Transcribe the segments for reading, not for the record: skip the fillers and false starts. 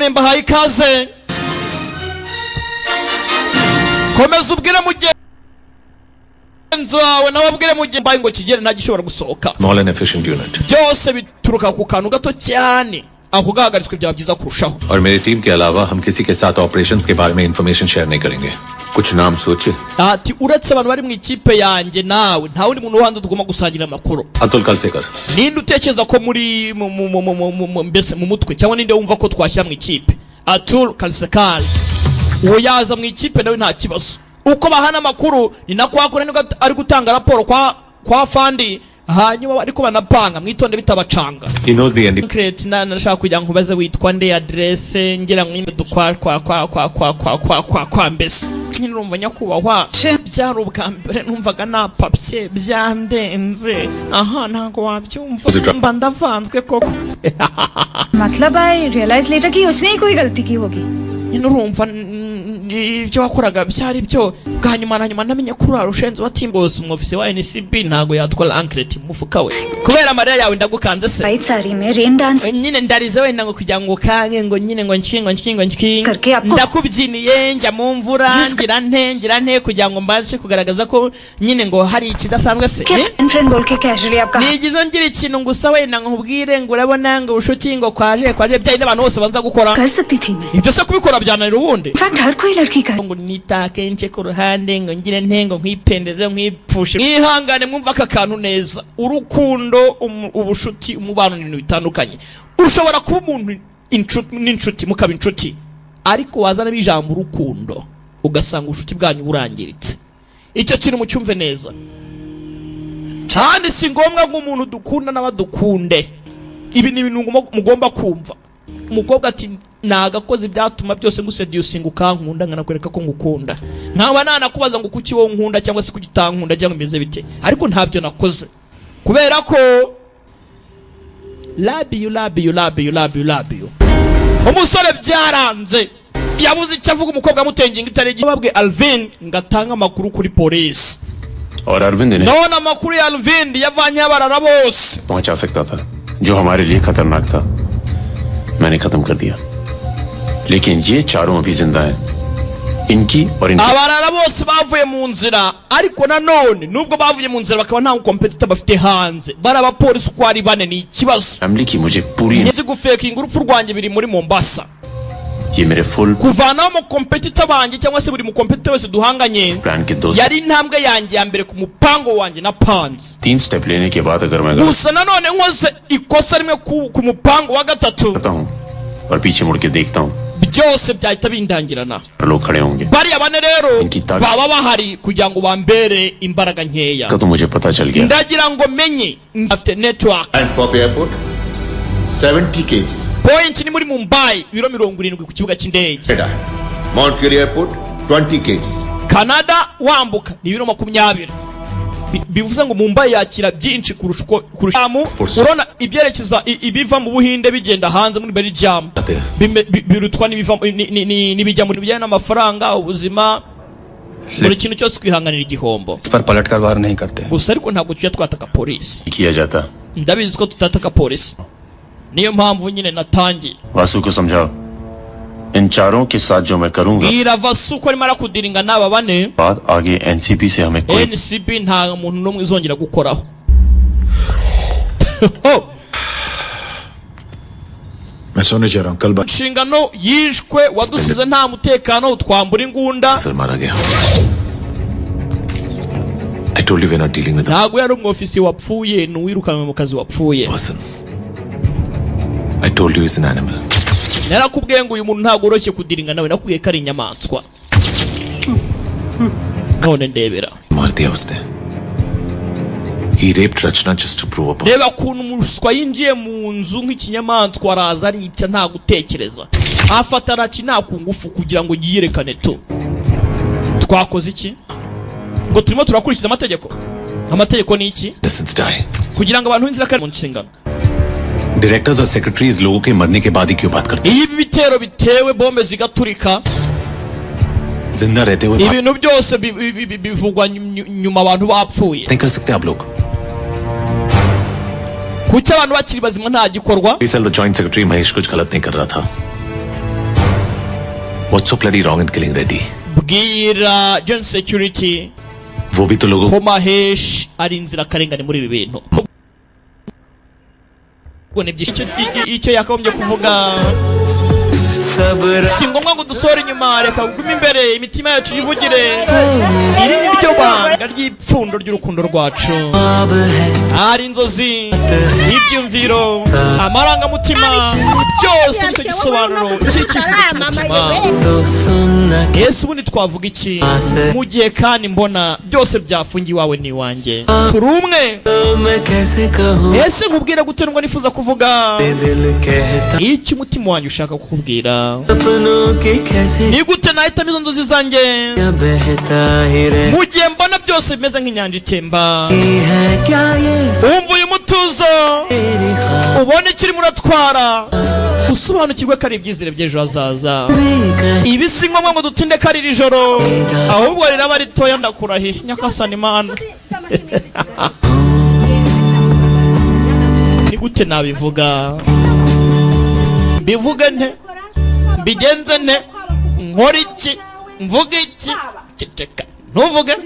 nemba hayi kaze komeza ubwire mugenzi wawe nababwire mugenzi mbaye ngo kigere ntagishobora gusohoka small and efficient unit byose bituruka ku kantu gato cyane aho gahagariswe byaba byiza kurushaho और मेरी टीम के अलावा हम किसी के साथ ऑपरेशंस के बारे में इंफॉर्मेशन शेयर नहीं करेंगे कुछ नाम सोचे ati uretse abantu bari mu ikipe yanjye nawe nta wundi muntu wandi tugomba gusangira amakuru Atul Kalsekar ninde utekereza ko muri mbese mu mutwe cyangwa ninde wumva ko twashyira mu ikipe Atul Kalsekar uwo yaza mu ikipe nawe nta kibazo uko bahana amakuru ni nako akora ari gutanga raporo kwa fandi hanyuma ariko banapanga mwitonde bitabacanga he knows the ending secret nashaka kujya nkubaze witwa nde address ngira ngo kwa mbese nyine urumva nyakubahwa byari ubwa mbere numvaga napapye byandenze aha ntago wabyumva mba ndavanzwe koko मतलब आई realise letter कि उसने ही कोई गलती की होगी nyine urumva ibyo wakoraga byari byo bwa nyuma na nyuma namenye kuri arushenze batimbose umufisi wa NCB ntago yatwara anklet mufuka we kubera Maria yawe ndagukanze se right सारी में rain dance nyine ndarize wenda ngo kugira ngo kange ngo nyine ngo nshiki ndakubyiniye njya mu mvura ngira nte kugira ngo mbashe kugaragaza ko nyine ngo hari ikidasanzwe se friend बोल के कैजुअली आपका nigize ngira ikintu ngusa wenda ngo ubwire ngo urabona ngo ubushuti ngo kwaje byayi n'abantu bose banza gukora कर सकती थी मैं ibyo se kubikora byananira ubundi in fact हर कोई लड़की कर ngo nitake nce ku ruhande ngo ngire ntengo nkwipendeze nkwipfushe mwihangane mwumva aka kantu neza urukundo ubushuti umubano n'ibintu bitandukanye ushobora kuba umuntu n'inshuti mukaba inshuti ariko wazana bijambo urukundo ugasanga ubushuti bwanyu burangiritse icyo kintu mucyumve neza cyane si ngombwa ngo umuntu dukunda n'abadukunde ibi ni ibintu mugomba kumva umukobwa ati nagakoze byatuma byose nguseducinga ukankunda nkanakwereka ko ngukunda nkaba nanakubaza ngo kuki wowe nkunda cyangwa se kuki utankunda cyangwa imeze bite ariko ntabyo nakoze kubera ko love you umusore byaranze yabuze icyo avuga umukobwa amutenginga itaregi babwe Alvin ngatanga amakuru kuri police और अरविंद ने none amakuru ya Alvin yavanye abarara bose पहुंचा सकता था जो हमारे लिए खतरनाक था मैंने खत्म कर दिया लेकिन ये चारों अभी जिंदा हैं इनकी और इनकी abarara bose bavuye mu nzira ariko nanone nubwo bavuye mu nzira bakaba nta competitor bafite hanze baraba police kwari bane ni ikibazo family की मुझे पूरी nzi gufekinga urupfu rwanjye biri muri Mombasa ये मेरे full kuvanaho mu competitor banjye cyangwa se buri mu competitor wese duhanganye plan के दोस्त yari intambwe yanjye ya mbere ku mupango wanjye na panze 3 स्टेप लेने के बाद अगर मैं gusa nanone nkoze ikosa rimwe ku mupango wa gatatu करता हूँ और पीछे मुड़ के देखता हूँ byose byahita bindangirana लोग खड़े होंगे bariya bane rero baba bahari kugira ngo bambere imbaraga nkeya तो मुझे पता चल गया ndagira ngo menye afite network And for airport 70 kg point ni muri Mumbai biro 70 ku kibuga cy'indege Montreal airport 20 kg Canada wambuka ni biro 20 bivuze ngo Mumbai yakira byinshi kurusha urona ibyerekeza ibiva mu Buhinde bigenda hanze muri Belgium birutwa n'ibiva n'ibijya muri bijyana n'amafaranga ubuzima buri kintu cyose kwihanganira igihombo पर पलट कर वार नहीं करते gusa ariko ntabwo tujya twataka polisi किया जाता ndabizi ko tutataka polisi niyo mpamvu nyine natangiye Vasu को समझाओ इन चारों के साथ जो मैं करूंगा bwira Vasu ko arimo arakudiringa n'aba bane बाद आगे एनसीपी से हमें कोई NCB nta muntu n'umwe izongera gukoraho मैं सोने जा रहा हूँ कल बात inshingano yishwe wadusize nta mutekano utwambura ingunda sir मारा गया I told you we're not dealing with a ntago yari umwofisi wapfuye n'uwirukanwe mu kazi wapfuye person I told you he's an animal narakubwiye ngo uyu muntu ntago oroshye kudiringa nawe nakubwiye ko ari inyamaswa none ndebera मार दिया उसने he raped Rachna just to prove a point reba kuntu umuswa yinjiye mu nzu nk'ikinyamaswa araza arica nta gutekereza afata Rachna ku ngufu kugira ngo yiyerekane to twakoze iki ngo turimo turakurikiza amategeko ni iki innocents die kugira ngo abantu inzira kare mu nshingano directors और secretaries लोगों के मरने के बाद ही क्यों बात करते हैं iyo ibitero bitewe bombe zigaturika जिंदा रहते हुए ibintu byose bivugwa nyuma abantu bapfuye नहीं कर सकते आप लोग kuki abantu bakiri bazima nta gikorwa the joint secretary Mahesh कुछ गलत नहीं कर रहा था What's so bloody wrong in killing Reddy? bwira John Security वो भी तो लोगों ko Mahesh ari inzira karengane muri ibi bintu. Icyo yakagombye kuvuga si ngombwa ngo dusore inyuma, reka gume imbere imitima yacu yivugire. Iri ni ryo banga ry'ipfundo ry'urukundo rwacu, ari inzozi, ibyumviro, amarangamutima, byose nicyo gisobanuro cy'icyifuzo cy'umutima. Yesu ubundi twavuga iki mu gihe kandi mbona byose byafungiye iwawe n'iwanjye, turi umwe? Ese nkubwira gute ngo nifuza kuvuga icyo umutima wanjye ushaka kukubwira? Ni gute nahitamo izo nzozi zanjye mu gihe mbona byose bimeze nk'inyanja itemba? Wumva uyu mutuzo, ubone ikiri muratwara, usobanukirwe ko ari ibyizere by'ejo hazaza. Ibi si ngombwa ngo dutinde ko ari iri joro, ahubwo riraba ritoya, ndakurahiye Nyagasani Imana. Ni gute nabivuga? Mbivuge nte? Mbigenze nte? Nkora iki? Mvuge iki? Ceceka ntuvuge,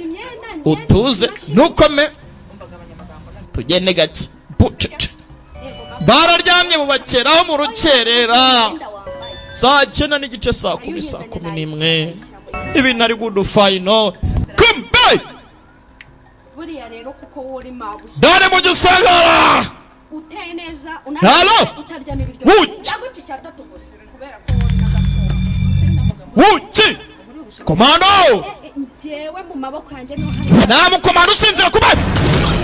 utuze, ntukome, tugende gake. Bararyamye mu bakeraho mu rukerera saa 9 n'igice, saa 10, saa 11. Ibi nari good final. Kumbe dare mu gisagara halo wuki komando namu komando usinzira kuba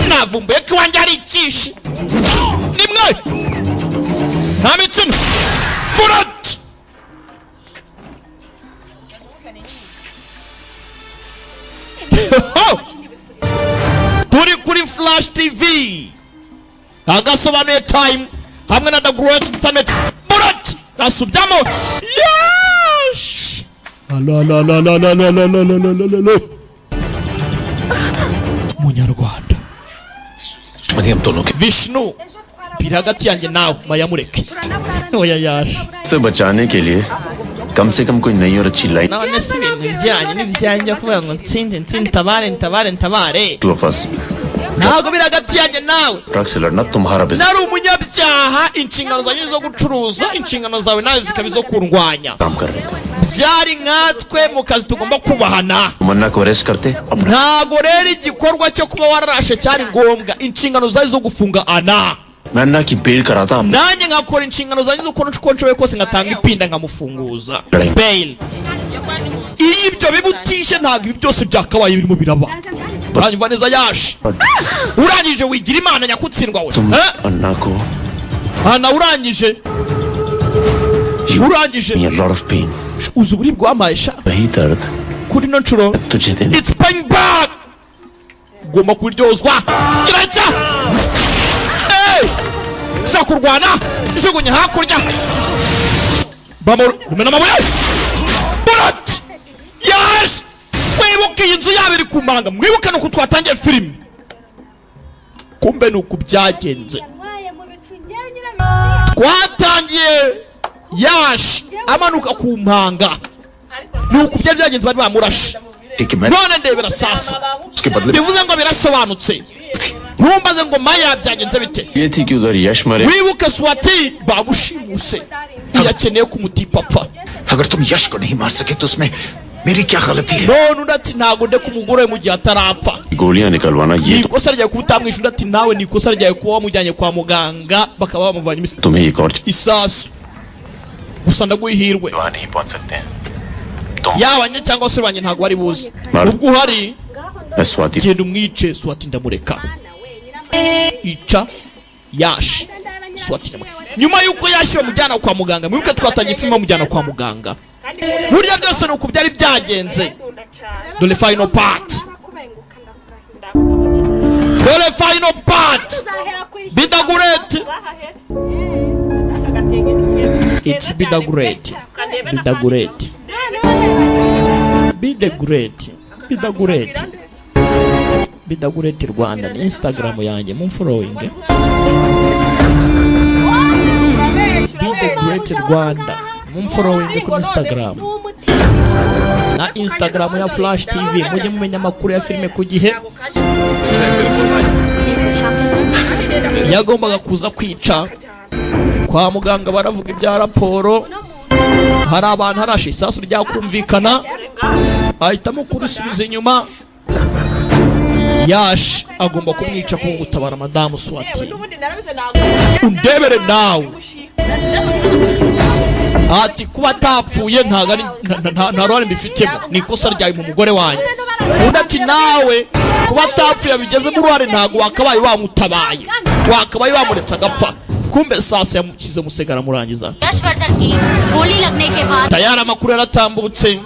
navumbuye ko wanjye ari ikishi nimwe nta mikino Murat turi kuri Flash TV agasobanuye time hamwe na Dagruet Internet. Murat nasubyamo yes la Munyarwanda Vishnu biragati yanjye nawe mayamureke oya yaje से बचाने के लिए कम से कम कोई नई और अच्छी line none si ibintu bijyanye kuvuga ngo nsinde ntabare ntabwo biragati yanjye nawe truck से लड़ना तुम्हारा business nari umunyabyaha, inshingano zanjye zo gucuruza, inshingano zawe nawe zikaba izo kurwanya. काम कर रहे थे byari nkatwe mu kazi tugomba kubahana. मन्ना को अरेस्ट करते अपना ntabwo rero igikorwa cyo kuba wararashe cyari ngombwa, inshingano zawe zo gufunga Ana, मन्ना की बेल कराता nanjye nkakora inshingano zanjye zo kubona uko nshoboye kose ngatanga ipinda nkamufunguza bail. Iyo ibyo bibutishe ntabwo ibi byose byakabaye birimo biraba. uranyumva neza yaje? urangije wigira Imana nyakutsindwa we तुम अन्ना को Ana urangije a lot of pain uzi uburibwe wamaye sha वही दर्द kuri no nshuro तुझे देने it's paying back, ugomba kuryozwa kiracya. Za kurwana ijugunye hakurya bamena amabuye. Murat yes, kwibuka iyi nzu yabo iri kumanga, mwibuke nuko twatangiye filime, kumbe nuko byagenze. Twatangiye yash amanuka ku mpanga, nuko byari byagenze, bari bamurashe. None ndebera sasa, bivuze ngo birasobanutse. Ntumbaze ngo Maya byagenze bite? ये थी कि उधर यश मरे Wibuke Swati babushimuse, yakeneye kumutipa apfa. अगर तुम यश को नहीं मार सके तो उसमें मेरी क्या गलती है? None undi ati ntago nde kumugore mu gihe atarapfa. गोलियां निकलवाना ये तो Ikosa ryawe kuba utamwishe, undi ati nawe ni ikosa ryawe kuba wamujyanye kwa muganga bakaba bamuvanye imisi तुम्हें एक और isasu. Gusa ndaguhirwe वहां नहीं पहुंच सकते हैं yaba njye cyangwa se banye ntago bari buze. Mara. Ubwo uhari मैं Swati genda umwice Swati ndamureka. Ica yash Swati ndamureka. Nyuma yuko yashiwe mujyana kwa muganga, mwibuke twatangiye filime bamujyana kwa muganga. Burya byose nuko byari byagenze. Dole final part, dole final part. Bidagureti, it's Bidagureti, Bidagureti, Bidagureti, Bidagureti, Bidagureti Rwanda ni Instagram yanjye mumfollowing. Bidagureti Rwanda mumfollowing kuri Instagram. na Instagram ya Flash TV mujye mumenya amakuru ya filime ku gihe. Yagombaga kuza kwica kwa muganga, baravuga ibya raporo, hari abantu harashe isasu rya kumvikana, ahitamo kurisubiza inyuma. Yash agomba kumwica ku gutabara Madamu Swati. Undebere nawe ati kuba atapfuye nta rwari mbifitemo, ni ikosa ryawe mu mugore wanjye. Undi ati nawe kuba atapfuye bigeze mu ruhare, ntago wakabaye wamutabaye, wakabaye wamuretse agapfa. Kumbe sasa yamukize musegara murangiza. Tayari amakuru yaratambutse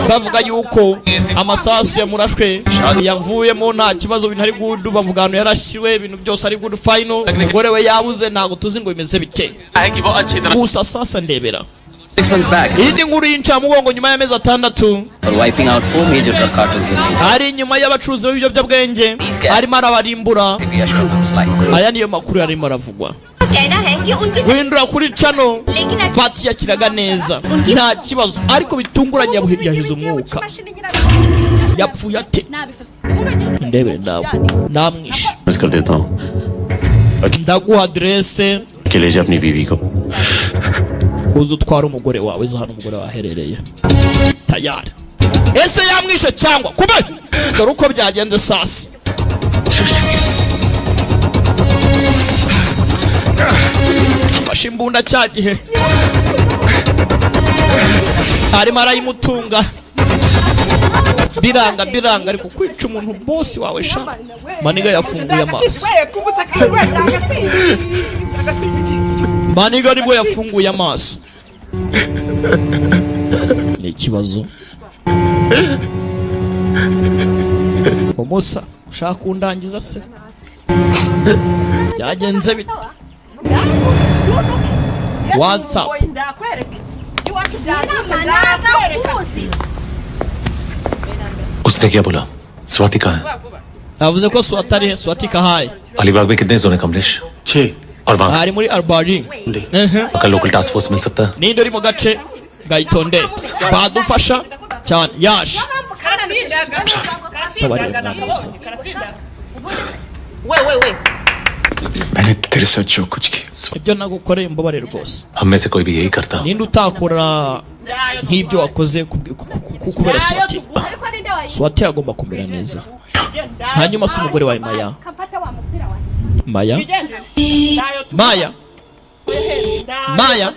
bavuga yuko amasasu yamurashwe yavuyemo nta kibazo, bintu ari good, bavuga hano yarashiwe, ibintu byose ari good final. Umugore we yabuze, ntago tuzi ngo bimeze bite. Gusa sasa ndebera 6 months back, iyi nkuru y'inca mugongo nyuma y'amezi 6 for wiping out 4 major drug cartels in India. ari nyuma y'abacuruzi b'ibiyobyabwenge arimo arabarimbura. Aya niyo makuru yarimo aravugwa. Windura kuri channel Pati yakiraga neza nta kibazo, ariko bitunguranye yahize umwuka. Yapfuye ate? Ndebere ndawe namwishe. कर देता हूँ Ndaguha adresse कि ले जा अपनी बीवी को. uzutwara umugore wawe za hano umugore waherereye. Tayari ese yamwishe cyangwa kube? Dore uko byagenze sasa. Bashimbunda cyagihe arimo arayimutunga biranga ariko kwica umuntu boss wawe sha. Maniga yafunguye amaso. Maniga nibwo yafunguye amaso. Ni ikibazo. Umusa ushaka kundangiza se? Byagenze bite? WhatsApp उसने क्या बोला? स्वाति कहाँ है? avuze ko Swati ari Swati kahaye. Alibag में कितने जोन है कमलेश? 6 और वहाँ ari muri Albari. का लोकल टास्क फोर्स मिल सकता है? Ninde uri mu gace gayitonde badufasha cyane. Yash मैंने तेरे साथ जो कुछ किया ibyo nagukoreye mbabare rwose. हम में से कोई भी यही करता. Ninde utakora nk'ibyo wakoze kubera Swati? Swati agomba kumera neza. Hanyuma se umugore wawe Maya? Maya? Maya? Maya?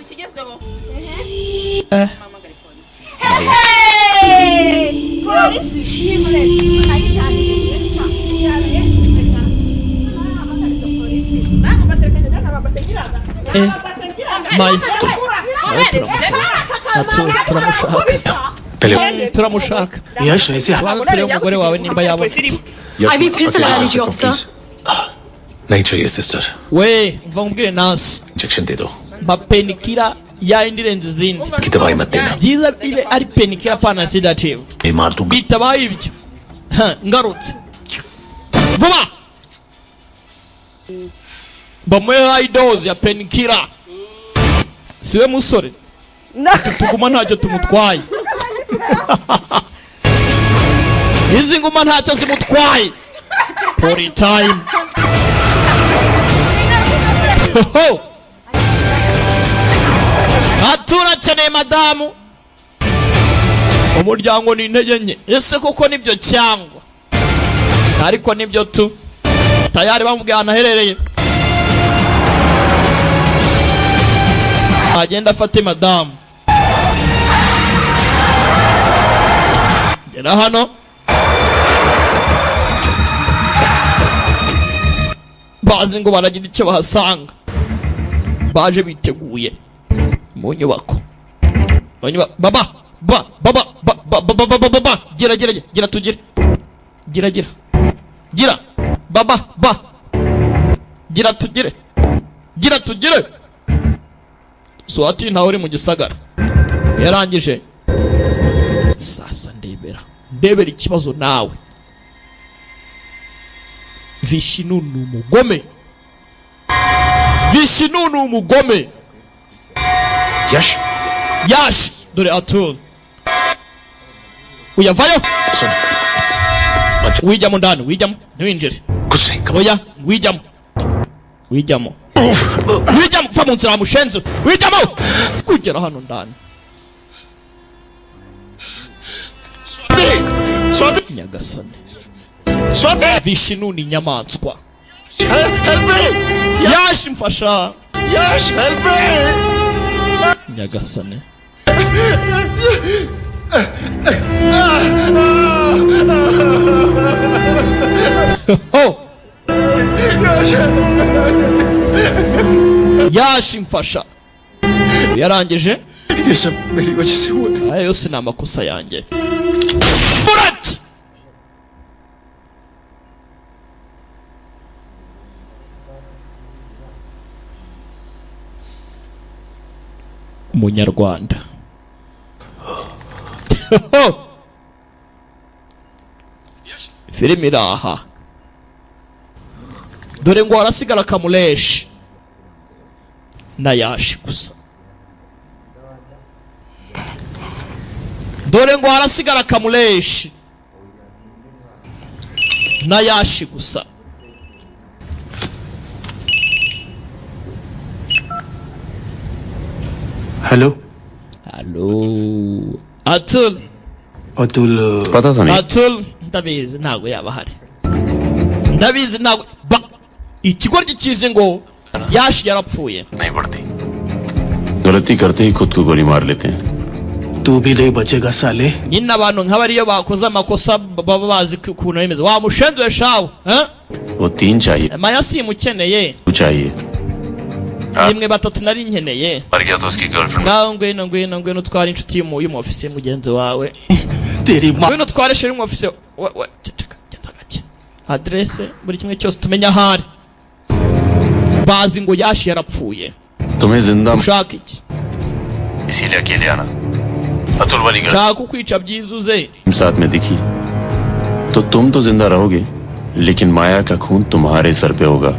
Maya? पहले Turamushaka. यश ऐसे Tubanze turebe umugore wawe nimba yabonetse. अभी फिर से लगा लीजिए ऑफिसर. नहीं चाहिए sister. We mva nkubwire nasi injection दे दो. mapenikira ya indirenze izindi. की दवाई मत देना. Byiza ibe ari penikira pana sedative. मैं मार दूंगा. Bitabaye ibyo ngarutse vuba bamuhe high dose ya penikira. Siwe musore tuguma ntacyo tumutwaye. Izi nguma ntacyo zimutwaye. Pori time. Aturakeneye madamu. Umuryango ni intege nke. Ese koko nibyo cyangwa? Ariko nibyo tu. Tayari bamubwiye ahantu aherereye. Agenda afate madamu. Gera hano. Bazi ngo baragira icyo bahasanga. Baje biteguye mu nyubako. Baba gira tugire. Gira baba gira tugire. Swati ntawe uri mu gisagara yarangije. Sasa ndebera ikibazo nawe. Vishinu ni umugome. यश Yash dore Atul uyavayo सुन अच्छा wijyamo ndani wijyamo ntiwinjire कुछ नहीं कम oya wijyamo wijyamo va mu nzira mushenzi wijyamo kugera hano ndani Swati nyagasane Swati Vishnu ni inyamaswa help me yashi mfasha यश help me nyagasane oh yashi mfasha yarangije ये सब मेरी वजह से हुआ aya yose ni amakosa yanjye Murat Umunyarwanda filimi iraha dore ngo harasigara Kamuleshi na Yashi gusa dore ngo harasigara Kamuleshi na Yashi gusa hello Atul Atul पता था नहीं Atul ndabizi ntago yaba hari ndabizi ntago ikigoryi kize ngo Yashi yarapfuye नहीं पड़ती गलती करते ही खुद को गोली मार लेते हैं तू भी नहीं बचेगा साले nyine abantu nk'abariyo bakoze amakosa baba bazi ukuntu bimeze wamushenduye shawe वो तीन चाहिए maya simukeneye तू चाहिए rimwe batatu nari nkeneye मर गया तो उसकी girlfriend ngaho ngwino twara inshuti y'umufisiye mugenzi wawe तेरी माँ ngwino tware sheri y'umufisiye genza gake adresse buri kimwe cyose tumenya ahari bazi ngo Yashi yarapfuye तुम्हें जिंदा ushaka iki इसीलिए अकेले आना अतुल वाली गर्ल nshaka kukwica byizuze साथ में दिखी तो तुम तो जिंदा रहोगे लेकिन माया का खून तुम्हारे सर पे होगा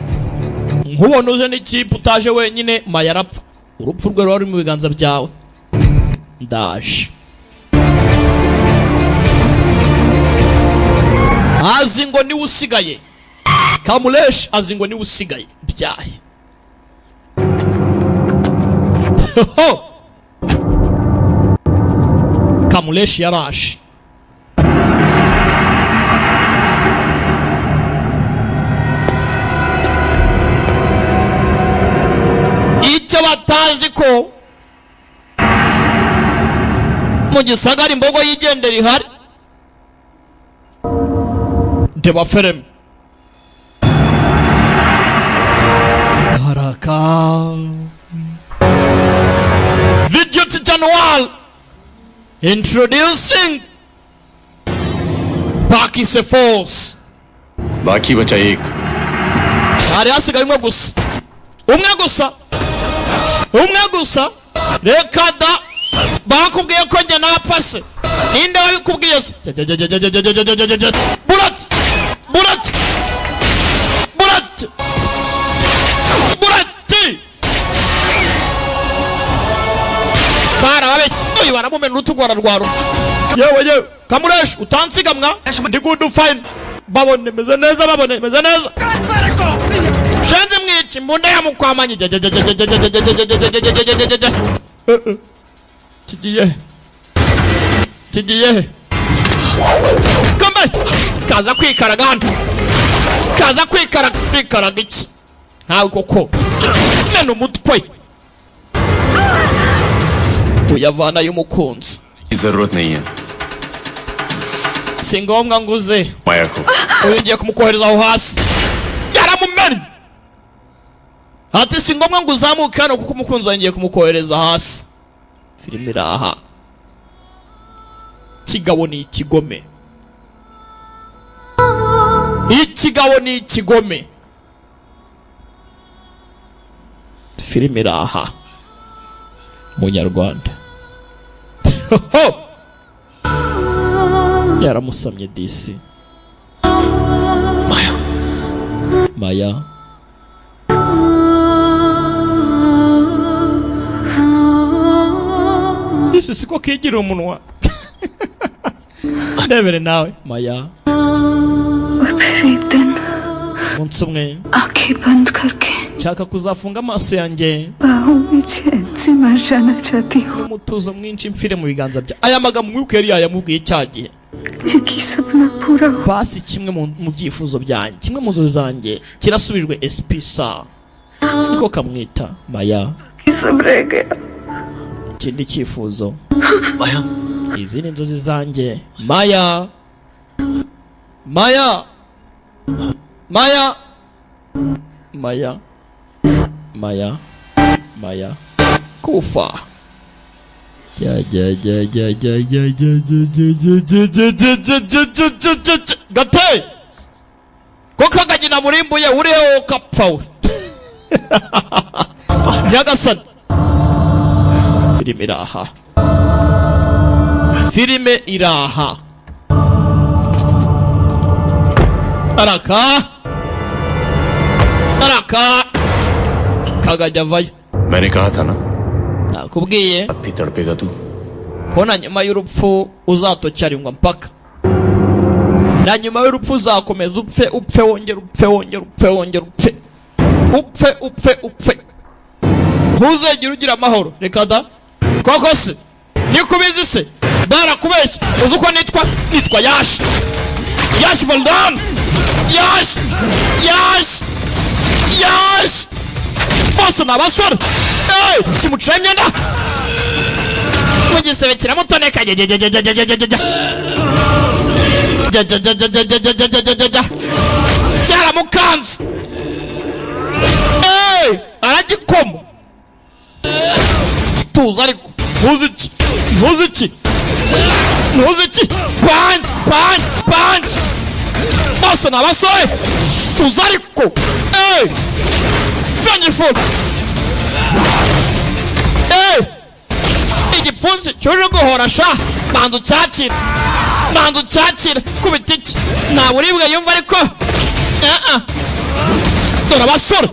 nkubona uje n'ikipe utaje wenyine maya arapfa urupfu rwe ruri mu biganza byawe ndaje azi ngo niwe usigaye Kamuleshi azi ngo niwe usigaye byahe Kamuleshi yaraje icyo batazi ko mu gisagara imbogo yigendera ihari ndeba fereme haraka video Janual introducing Baki Force बाकी बचा एक hari hasigaye umwe gusa reka da bakubwiye ko njye napase ninde wabikubwiye se Burat bara wabeki uyu baramumena urutugwara rwaro yewe Kamuleshi utansigamwa ndi good fine babone meze neza shenze mwici imbunda yamukwamanye kigiye kambe kaza kwikaraga iki ntawe koko nene umutwe uyavana y'umukunzi जरूरत नहीं है si ngombwa nguze माया को uyu ngiye kumukohereza aho hasi yaramumennye ati si ngombwa ngo uzamuke hano kuko umukunzi wawe ngiye kumukohereza hasi filime iraha ikigabo ni ikigome filime iraha Munyarwanda yaramusamye disi Maya isi siko kigira umunwa Ndebere nawe Maya और फिर एक दिन umunsi umwe आंखें बंद करके nshaka kuzafunga amaso yanjye बाहों में चैन से मर जाना चाहती हूँ umutuzo mwinshi mfire mu biganza bya aya magambo mwibuke yari yayamubwiye cyagihe एक ही सपना पूरा हो basi kimwe mu byifuzo byanjye kimwe mu nzozi zanjye kirasubijwe espisa niko kamwita Maya कि सब रह गया ikindi cyifuzo Maya izindi nzozi zanjye Maya Maya Maya Maya Maya Maya kufa gate ko kaganyina murimbuye uriho kapfawe nyagasani filime iraha filime iraha araka kagajya vayo मैंने कहा था ना nakubwiye अब भी तड़पेगा तू ko na nyuma y'urupfu uzatocyaringwa mpaka na nyuma y'urupfu uzakomeza upfe wongera upfe ntuzegere ugira amahoro reka da koko se nikubizi se barakubeshya uzi uko nitwa yashi Valdan yashi bose ni abasore kimucira imyenda mu gisebe kiramutoneka cyaramukanze aragikoma tuza ariko ntuziki panji bose ni abasore tuza ariko fanyifura igipfunsi cyuje guhora sha manzu cyakira kubita iki nta buribwe yumva ariko dore abasore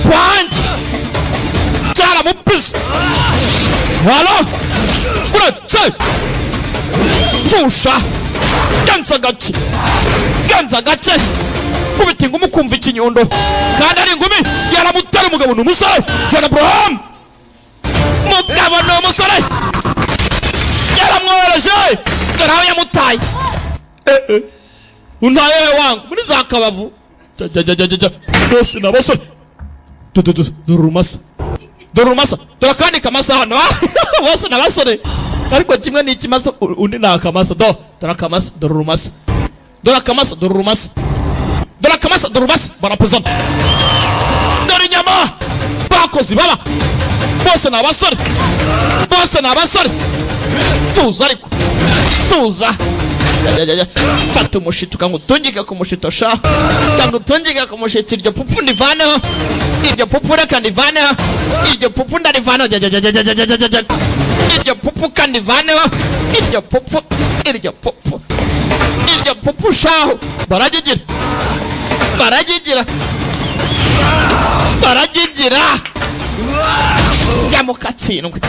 panji cyaramupise halo uretse pfusha ganza gake kubita ingumi ukumva ikinyundo kandi ari ingumi yaramutera umugabo ni umusore John Abraham mugabo ni umusore yaramworoje dore aho yamutaye untaye wangu muri za kabavu bose ni abasore dore urumasa dore akandi kamasa hano bose ni abasore ariko kimwe ni ikimasa undi ni akamasa dore akamasa dore urumasa dore akamasa dore urumasa dore akamasa dore urumasa barapuzana dore inyama bakozi baba bose ni abasore tuza ariko tuza fata umushito ukangutungika ku mushito sha ukangutungika ku mushito iryo pupfu ndivaneho iryo pupfu reka ndivaneho iryo pupfu ndarivaneho iryo pupfu kandivaneho iryo pupfu shaho baragigira jya mu katsindwe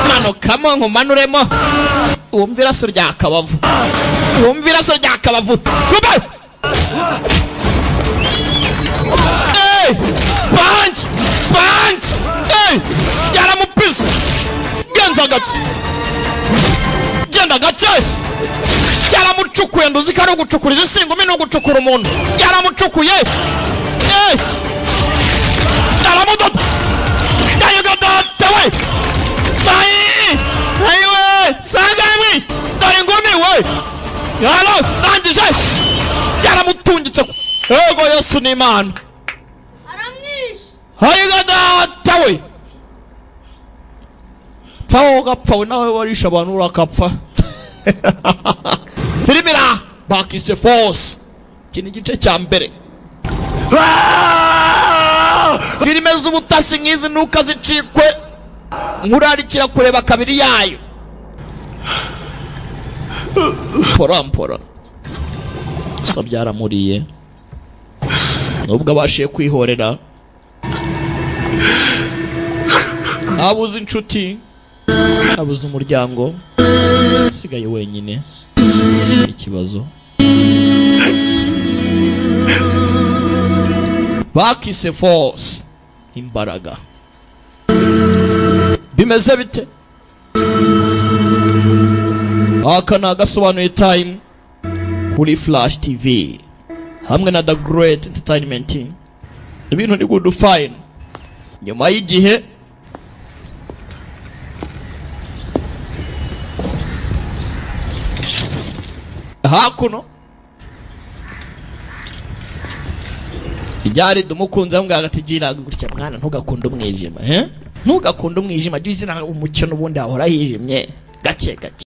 manukamo nkumanuremo wumva iraso rya kabavu kube punch yaramupise genda gake yaramucukuye nduzi ko ari ugucukura izi singumi no gucukura umuntu yaramucukuye yaramudoda yayigodotewe ayiwe sangami dore ingumi we halo rangije yaramutungitse ego Yesu ni Imana ayigodotewe pfaho ugapfa nawe warisha abantu urakapfa filimira bakise force kini gice cya mbere filime z'ubutasi nk'izi nuka zicikwe nkurarikira kureba kabiri yayo mpora gusa byaramuriye nubwo abashiye kwihorera abuze inshuti abuze umuryango asigaye wenyine kibazo bakise force imbaraga bimeze bite aka nagasobanuye time kuri Flash TV hamwe na The Great Entertainment Team ibintu ni good fine nyuma y'igihe hakuno ibyari dumukunze mbwa agatigira gutya mwana ntugakunda umwijima ntugakunde umwijima jya izina umucyo nubundi ahora hijimye gake gake